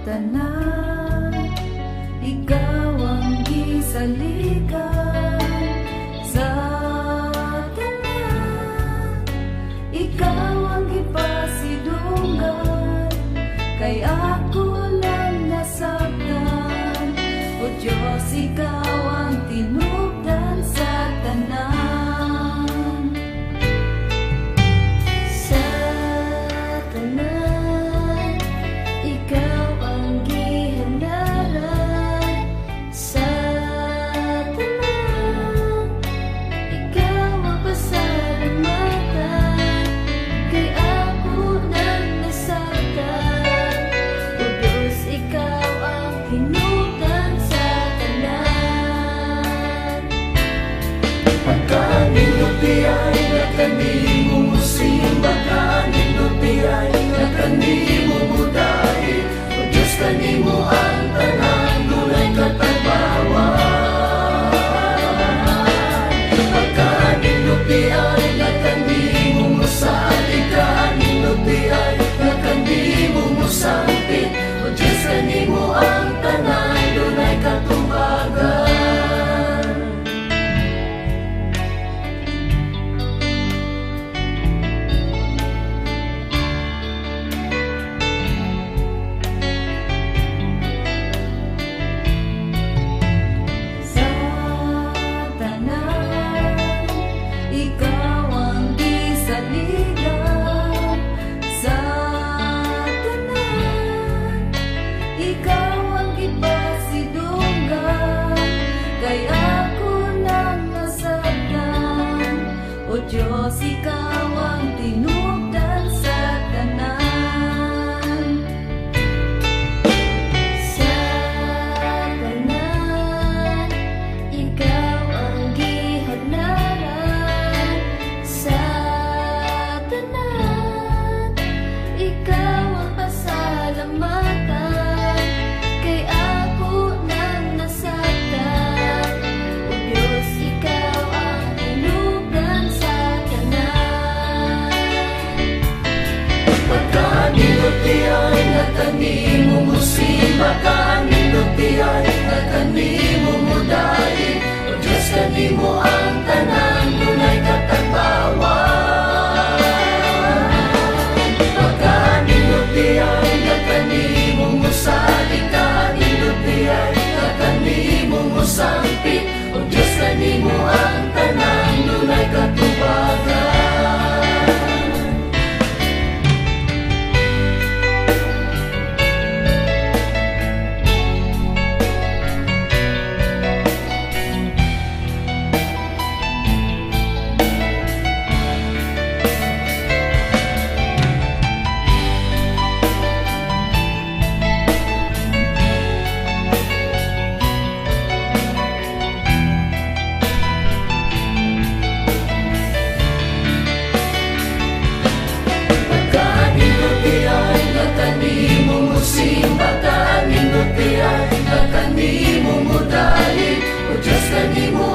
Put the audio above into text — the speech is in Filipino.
tanan, ikaw ang gisaligan. Sa tanan, ikaw ang gipasidunggan. Kay ako lang nasaktan, o Diyos, ikaw ang tinubdan sa tanan. Sa tanan, ikaw ang gihandaran. Sa tanan, ikaw ang pasalamatan. Kay ako nang nasaktan, o Diyos, ikaw ang hinubdan sa tanan. Pagkaninduti ay nakanimo mo simba, kaninduti ay nakanimo mo dahil, o Diyos, kanimo ang tanan, dunay katagbawan. Pagkaninduti ay nakanimo mo salig, kaninduti ay nakanimo mo sampit, o Diyos, kanimo ang tanan, dunay katumbagan. Sa tanan, ikaw ang gisaligan. Sa tanan, ikaw ang gipasidunggan. Kay ako nang nasaktan, o Diyos, ikaw ang tinubdan sa tanan. Sa tanan, ikaw ang gihadlaran. Sa tanan, ikaw ang pasalamatan. Kay ako nang nasaktan, o Diyos, ikaw ang hinubdan sa tanan. Pagkaninduti ay nakanimo mo simba, kaninduti ay nakanimo mo dahil, o Diyos, kanimo ang tanan, dunay katagbawan. Pagkaninduti ay nakanimo mo salig, kaninduti ay nakanimo mo sampit, o Diyos, kanimo ang tanan, dunay katubagan. Kaninduti ay nakanimo mo simba, kaninduti ay nakanimo mo dahil, o Diyos, kanimo